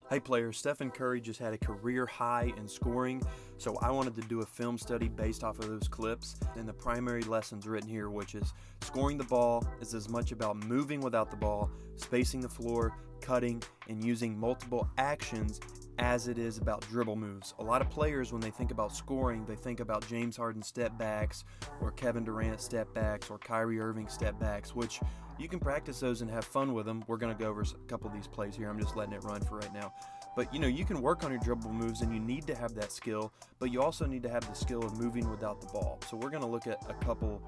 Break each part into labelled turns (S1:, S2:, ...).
S1: Hey players, Stephen Curry just had a career high in scoring, so I wanted to do a film study based off of those clips and the primary lessons written here, which is scoring the ball is as much about moving without the ball, spacing the floor, cutting, and using multiple actions as it is about dribble moves. A lot of players, when they think about scoring, they think about James Harden step backs or Kevin Durant step backs or Kyrie Irving step backs, which you can practice those and have fun with them. We're going to go over a couple of these plays here. I'm just letting it run for right now. But you can work on your dribble moves and you need to have that skill, but you also need to have the skill of moving without the ball. So we're going to look at a couple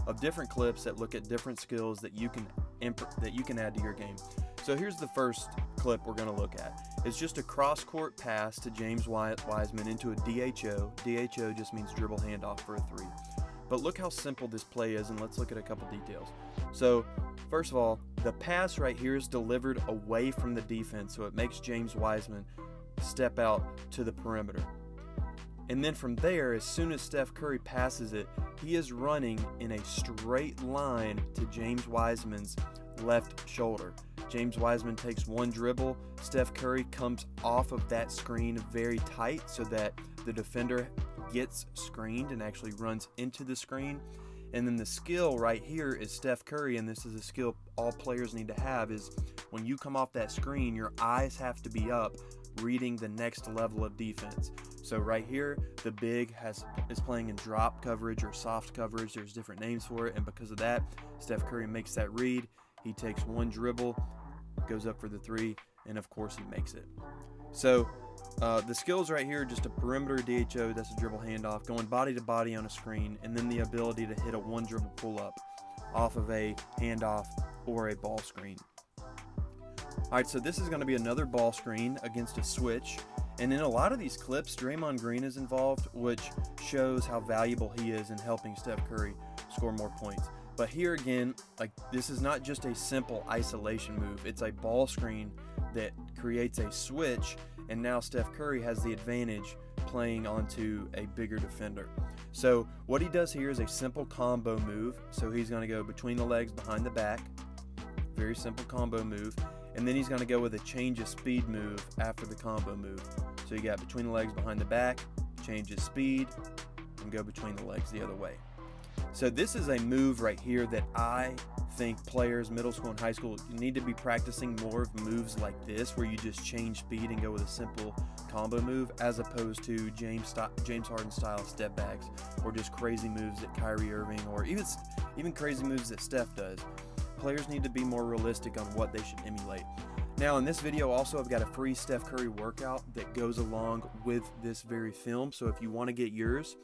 S1: of different clips that look at different skills that you can add to your game. So here's the first clip we're going to look at. It's just a cross-court pass to James Wiseman into a DHO. DHO just means dribble handoff for a three. But look how simple this play is, and let's look at a couple details. So first of all, the pass right here is delivered away from the defense, so it makes James Wiseman step out to the perimeter. And then from there, as soon as Steph Curry passes it, he is running in a straight line to James Wiseman's left shoulder. James Wiseman takes one dribble. Steph Curry comes off of that screen very tight so that the defender gets screened and actually runs into the screen. And then the skill right here is Steph Curry, and this is a skill all players need to have, is when you come off that screen, your eyes have to be up reading the next level of defense. So right here, the big is playing in drop coverage or soft coverage. There's different names for it, and because of that, Steph Curry makes that read. He takes one dribble, goes up for the three, and of course he makes it. So the skills right here, just a perimeter DHO, that's a dribble handoff, going body to body on a screen, and then the ability to hit a one dribble pull up off of a handoff or a ball screen. Alright, so this is going to be another ball screen against a switch, and in a lot of these clips, Draymond Green is involved, which shows how valuable he is in helping Steph Curry score more points. But here again, this is not just a simple isolation move, it's a ball screen that creates a switch, and now Steph Curry has the advantage playing onto a bigger defender. So what he does here is a simple combo move. So he's going to go between the legs, behind the back, very simple combo move, and then he's going to go with a change of speed move after the combo move. So you got between the legs, behind the back, change of speed, and go between the legs the other way. So this is a move right here that I think players, middle school and high school, you need to be practicing more of moves like this, where you just change speed and go with a simple combo move, as opposed to James Harden style step backs, or just crazy moves that Kyrie Irving, or even crazy moves that Steph does. Players need to be more realistic on what they should emulate. Now in this video also, I've got a free Steph Curry workout that goes along with this very film. So if you want to get yours,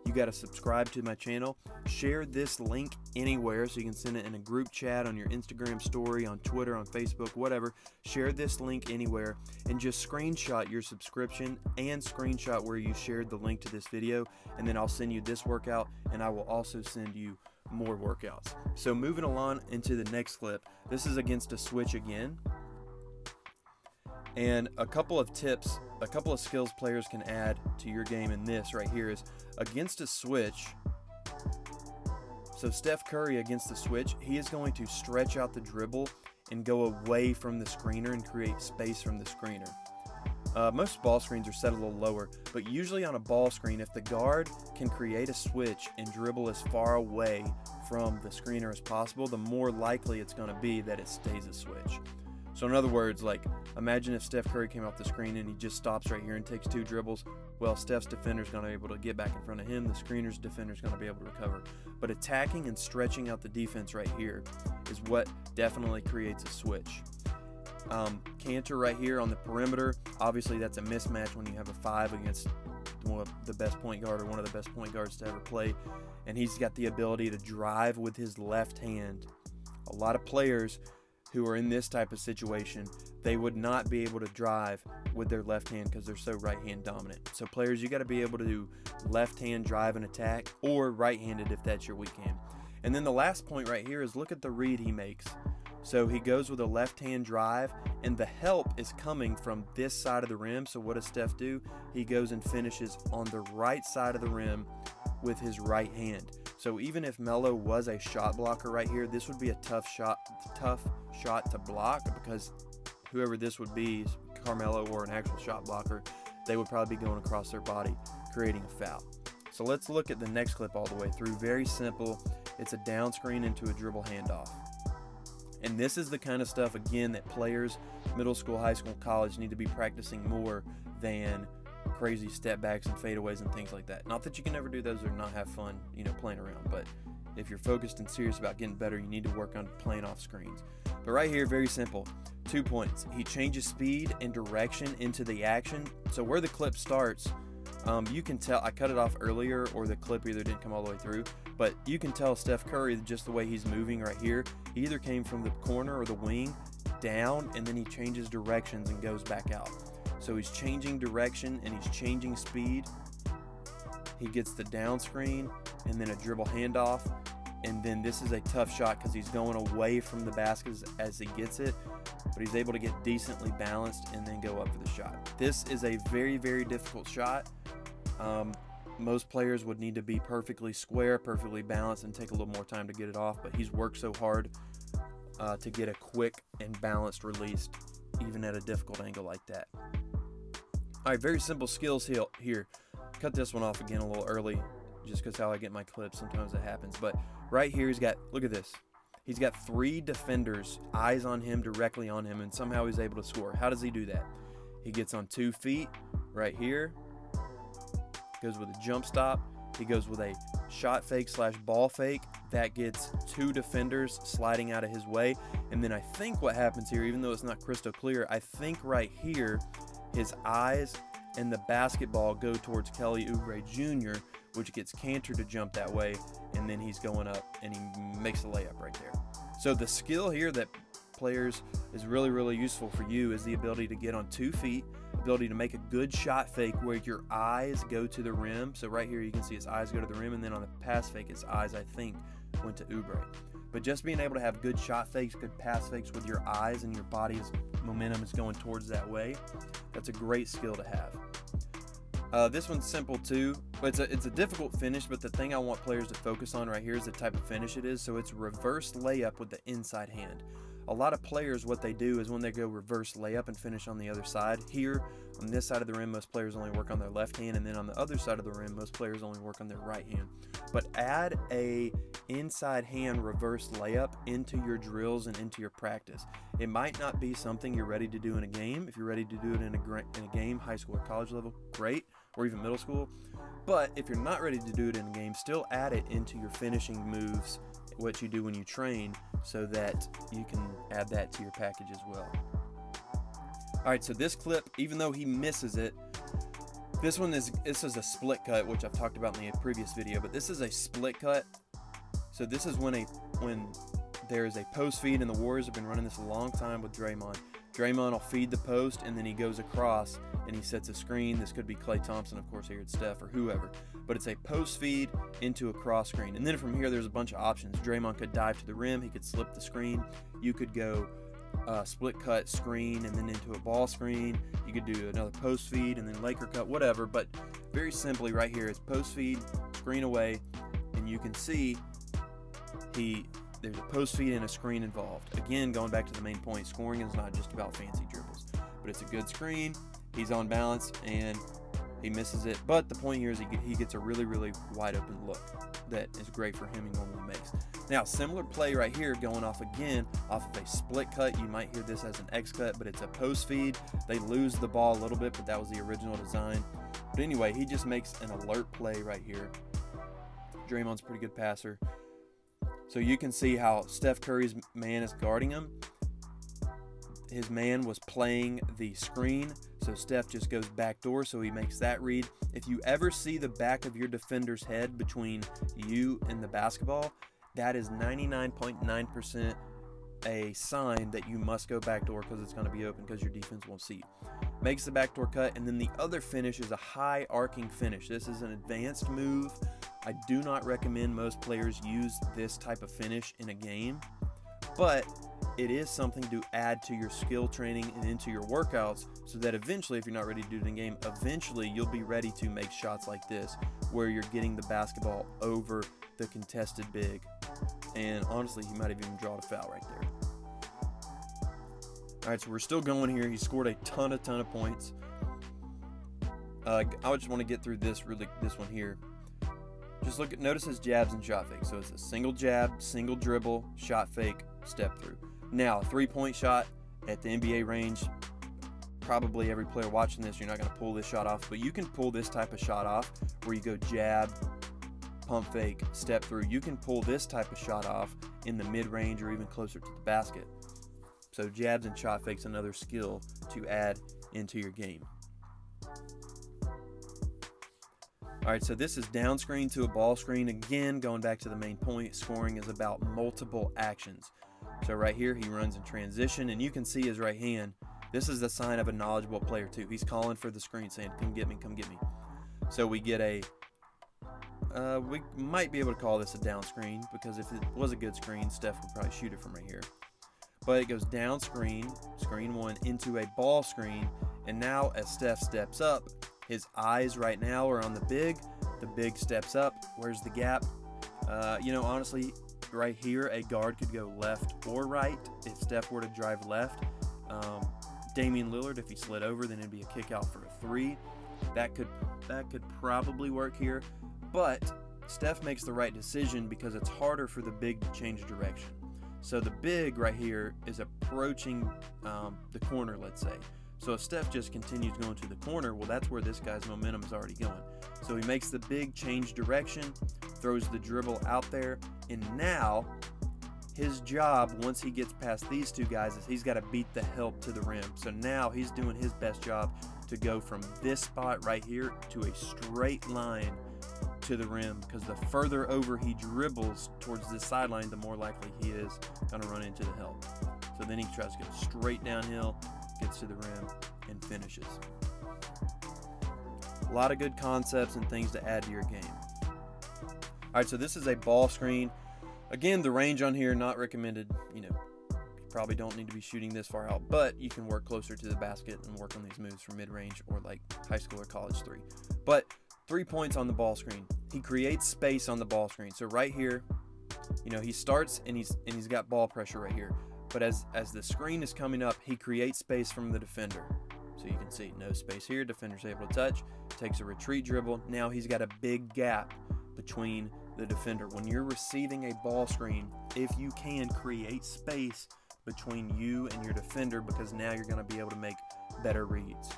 S1: you got to subscribe to my channel, share this link anywhere, so you can send it in a group chat, on your Instagram story, on Twitter, on Facebook, whatever. Share this link anywhere and just screenshot your subscription and screenshot where you shared the link to this video, and then I'll send you this workout, and I will also send you more workouts. So moving along into the next clip, this is against a switch again. And a couple of tips, a couple of skills players can add to your game in this right here is against a switch. So Steph Curry against the switch, he is going to stretch out the dribble and go away from the screener and create space from the screener. Most ball screens are set a little lower, but usually on a ball screen, if the guard can create a switch and dribble as far away from the screener as possible, the more likely it's going to be that it stays a switch. So in other words, imagine if Steph Curry came off the screen and he just stops right here and takes two dribbles. Well, Steph's defender's going to be able to get back in front of him. The screener's defender's going to be able to recover. But attacking and stretching out the defense right here is what definitely creates a switch. Cantor right here on the perimeter, obviously that's a mismatch when you have a 5 against the best point guard, or one of the best point guards to ever play. And he's got the ability to drive with his left hand. A lot of players who are in this type of situation, they would not be able to drive with their left hand because they're so right hand dominant. So players, you got to be able to do left hand drive and attack, or right handed if that's your weak hand. And then the last point right here is look at the read he makes. So he goes with a left hand drive, and the help is coming from this side of the rim. So what does Steph do? He goes and finishes on the right side of the rim with his right hand. So even if Melo was a shot blocker right here, this would be a tough shot to block, because whoever this would be is Carmelo or an actual shot blocker, they would probably be going across their body, creating a foul. So let's look at the next clip all the way through. Very simple. It's a down screen into a dribble handoff. And this is the kind of stuff, again, that players, middle school, high school, college, need to be practicing more than crazy step backs and fadeaways and things like that. Not that you can never do those or not have fun, playing around, but if you're focused and serious about getting better, you need to work on playing off screens. But right here, very simple. 2 points. He changes speed and direction into the action. So where the clip starts, you can tell, I cut it off earlier, or the clip either didn't come all the way through, but you can tell Steph Curry just the way he's moving right here. He either came from the corner or the wing down, and then he changes directions and goes back out. So he's changing direction and he's changing speed. He gets the down screen and then a dribble handoff. And then this is a tough shot because he's going away from the basket as he gets it, but he's able to get decently balanced and then go up for the shot. This is a very, very difficult shot. Most players would need to be perfectly square, perfectly balanced, and take a little more time to get it off, but he's worked so hard to get a quick and balanced release, even at a difficult angle like that. All right, very simple skills here. Cut this one off again a little early, just because how I get my clips, sometimes it happens. But right here, look at this. He's got 3 defenders, eyes on him, directly on him, and somehow he's able to score. How does he do that? He gets on 2 feet right here, goes with a jump stop. He goes with a shot fake / ball fake. That gets 2 defenders sliding out of his way. And then I think what happens here, even though it's not crystal clear, I think right here, his eyes and the basketball go towards Kelly Oubre Jr., which gets Cantor to jump that way, and then he's going up and he makes a layup right there. So the skill here that players is really, really useful for you is the ability to get on 2 feet, ability to make a good shot fake where your eyes go to the rim. So right here you can see his eyes go to the rim, and then on the pass fake his eyes, I think, went to Oubre. But just being able to have good shot fakes, good pass fakes with your eyes and your body's momentum is going towards that way, that's a great skill to have. This one's simple too, but it's a difficult finish, but the thing I want players to focus on right here is the type of finish it is. So it's reverse layup with the inside hand. A lot of players, what they do is when they go reverse layup and finish on the other side, here on this side of the rim, most players only work on their left hand, and then on the other side of the rim, most players only work on their right hand. But add a inside hand reverse layup into your drills and into your practice. It might not be something you're ready to do in a game. If you're ready to do it in a game, high school or college level, great, or even middle school. But if you're not ready to do it in a game, still add it into your finishing moves, what you do when you train, so that you can add that to your package as well. All right, so this clip, even though he misses it, this is a split cut, which I've talked about in the previous video, but this is a split cut. So this is when there is a post feed, and the Warriors have been running this a long time with Draymond. Draymond will feed the post, and then he goes across and he sets a screen. This could be Klay Thompson, of course, here at Steph, or whoever. But it's a post feed into a cross screen. And then from here, there's a bunch of options. Draymond could dive to the rim. He could slip the screen. You could go split cut screen and then into a ball screen. You could do another post feed and then Laker cut, whatever. But very simply right here, it's post feed, screen away, and you can see there's a post feed and a screen involved. Again, going back to the main point, scoring is not just about fancy dribbles, but it's a good screen. He's on balance and he misses it. But the point here is he gets a really, really wide open look that is great for him and normally makes. Now, similar play right here, going off again off of a split cut. You might hear this as an X cut, but it's a post feed. They lose the ball a little bit, but that was the original design. But anyway, he just makes an alert play right here. Draymond's a pretty good passer. So you can see how Steph Curry's man is guarding him. His man was playing the screen, so Steph just goes backdoor, so he makes that read. If you ever see the back of your defender's head between you and the basketball, that is 99.9% a sign that you must go backdoor because it's going to be open because your defense won't see you. Makes the backdoor cut, and then the other finish is a high arcing finish. This is an advanced move. I do not recommend most players use this type of finish in a game, but it is something to add to your skill training and into your workouts so that eventually, if you're not ready to do it in a game, eventually you'll be ready to make shots like this where you're getting the basketball over the contested big. And honestly, he might have even drawn a foul right there. All right, so we're still going here. He scored a ton of points. I just want to get through this one here. Just notice his jabs and shot fake. So it's a single jab, single dribble, shot fake, step through. Now, 3-point shot at the NBA range. Probably every player watching this, you're not going to pull this shot off, but you can pull this type of shot off where you go jab, pump fake, step through. You can pull this type of shot off in the mid-range or even closer to the basket. So jabs and shot fakes, another skill to add into your game. All right, so this is down screen to a ball screen. Again, going back to the main point, scoring is about multiple actions. So right here, he runs in transition, and you can see his right hand. This is the sign of a knowledgeable player too. He's calling for the screen, saying, come get me, come get me. So we get we might be able to call this a down screen, because if it was a good screen, Steph would probably shoot it from right here. But it goes down screen, screen one, into a ball screen, and now as Steph steps up, his eyes right now are on the big steps up. Where's the gap? Honestly, right here, a guard could go left or right. If Steph were to drive left, Damian Lillard, if he slid over, then it'd be a kick out for a 3. That could probably work here, but Steph makes the right decision because it's harder for the big to change direction. So the big right here is approaching the corner, let's say. So if Steph just continues going to the corner, well, that's where this guy's momentum is already going. So he makes the big change direction, throws the dribble out there, and now his job, once he gets past these two guys, is he's got to beat the help to the rim. So now he's doing his best job to go from this spot right here to a straight line to the rim, because the further over he dribbles towards this sideline, the more likely he is going to run into the help. So then he tries to go straight downhill, gets to the rim, and finishes. A lot of good concepts and things to add to your game. All right, so this is a ball screen. Again, the range on here, not recommended. You probably don't need to be shooting this far out, but you can work closer to the basket and work on these moves from mid-range or like high school or college 3. But 3 points on the ball screen. He creates space on the ball screen. So right here, he starts and he's got ball pressure right here. But as the screen is coming up, he creates space from the defender. So you can see no space here. Defender's able to touch, takes a retreat dribble. Now he's got a big gap between the defender. When you're receiving a ball screen, if you can, create space between you and your defender, because now you're going to be able to make better reads.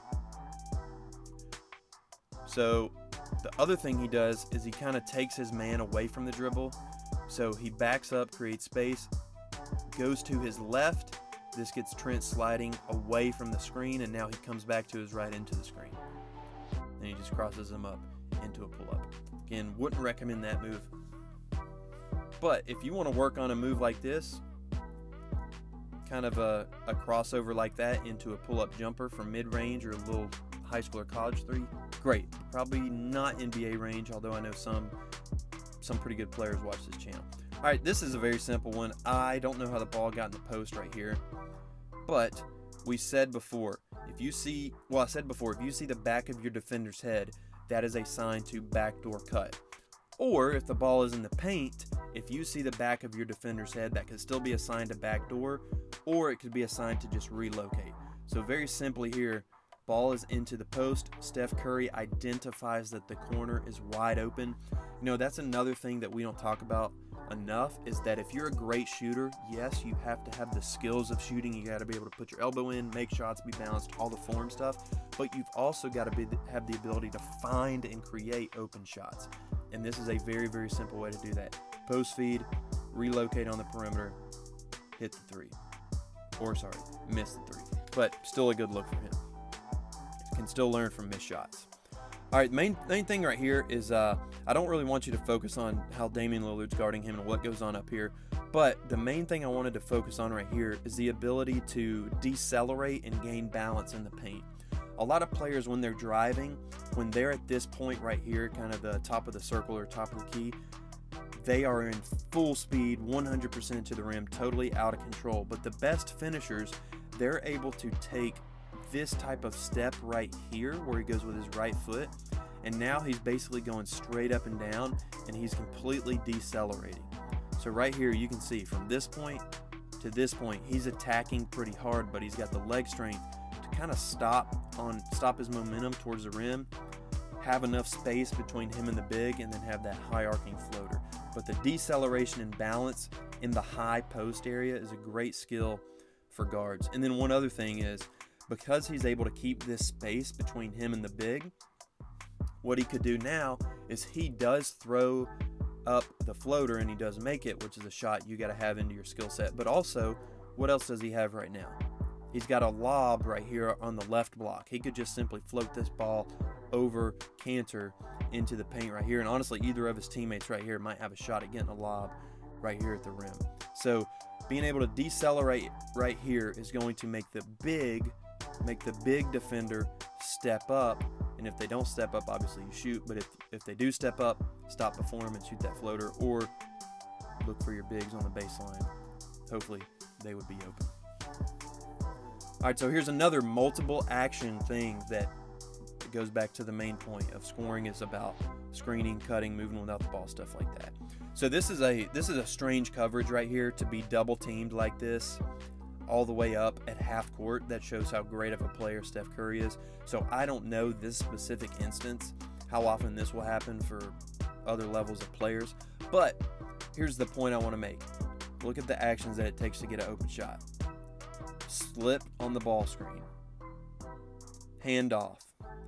S1: So the other thing he does is he kind of takes his man away from the dribble. So he backs up, creates space, goes to his left. This gets Trent sliding away from the screen, and now he comes back to his right into the screen. And he just crosses him up into a pull-up. Again, wouldn't recommend that move. But if you want to work on a move like this, kind of a crossover like that into a pull-up jumper from mid-range or a little high school or college 3, great. Probably not NBA range, although I know some pretty good players watch this channel. All right, this is a very simple one. I don't know how the ball got in the post right here, but we said before, if you see the back of your defender's head, that is a sign to backdoor cut. Or if the ball is in the paint, if you see the back of your defender's head, that could still be a sign to backdoor, or it could be a sign to just relocate. So very simply here, ball is into the post. Steph Curry identifies that the corner is wide open. That's another thing that we don't talk about enough, is that if you're a great shooter, yes, you have to have the skills of shooting. You got to be able to put your elbow in, make shots, be balanced, all the form stuff. But you've also got to have the ability to find and create open shots. And this is a very, very simple way to do that. Post feed, relocate on the perimeter, hit the 3. Miss the 3. But still a good look for him. Can still learn from missed shots. All right, main thing right here is I don't really want you to focus on how Damian Lillard's guarding him and what goes on up here, but the main thing I wanted to focus on right here is the ability to decelerate and gain balance in the paint. A lot of players, when they're driving, when they're at this point right here, kind of the top of the circle or top of the key, they are in full speed, 100% to the rim, totally out of control. But the best finishers, they're able to take this type of step right here where he goes with his right foot, and now he's basically going straight up and down, and he's completely decelerating. So right here you can see from this point to this point, he's attacking pretty hard, but he's got the leg strength to kind of stop his momentum towards the rim, have enough space between him and the big, and then have that high arcing floater. But the deceleration and balance in the high post area is a great skill for guards. And then one other thing is, because he's able to keep this space between him and the big, what he could do now is he does throw up the floater and he does make it, which is a shot you got to have into your skill set. But also, what else does he have right now? He's got a lob right here on the left block. He could just simply float this ball over Cantor into the paint right here. And honestly, either of his teammates right here might have a shot at getting a lob right here at the rim. So being able to decelerate right here is going to make the big defender step up. And if they don't step up, obviously you shoot. But if they do step up, stop before them and shoot that floater, or look for your bigs on the baseline. Hopefully they would be open. All right, so here's another multiple action thing that goes back to the main point of scoring is about screening, cutting, moving without the ball, stuff like that. So this is a strange coverage right here to be double teamed like this all the way up at half court. That shows how great of a player Steph Curry is. So I don't know this specific instance, how often this will happen for other levels of players. But here's the point I want to make. Look at the actions that it takes to get an open shot. Slip on the ball screen. Hand off.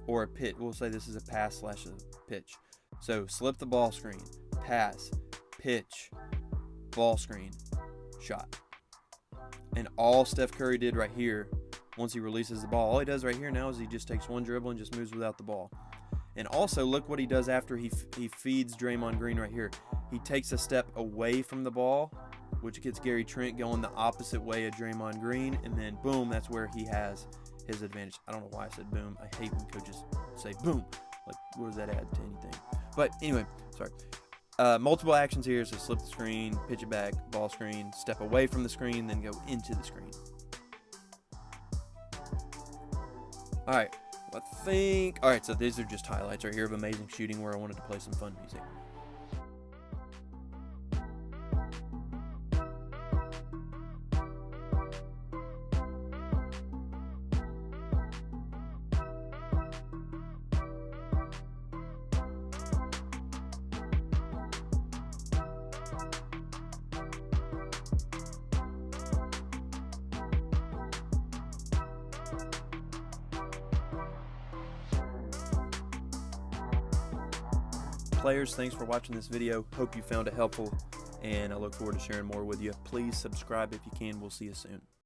S1: Or a pitch. We'll say this is a pass / a pitch. So slip the ball screen. Pass. Pitch. Ball screen. Shot. And all Steph Curry did right here, once he releases the ball, all he does right here now is he just takes one dribble and just moves without the ball. And also look what he does after he feeds Draymond Green right here. He takes a step away from the ball, which gets Gary Trent going the opposite way of Draymond Green, and then boom, that's where he has his advantage. I don't know why I said boom. I hate when coaches say boom. Like, what does that add to anything? But anyway, sorry. Multiple actions here, so slip the screen, pitch it back, ball screen, step away from the screen, then go into the screen. All right, so these are just highlights right here of amazing shooting where I wanted to play some fun music. Players, thanks for watching this video. Hope you found it helpful, and I look forward to sharing more with you. Please subscribe if you can. We'll see you soon.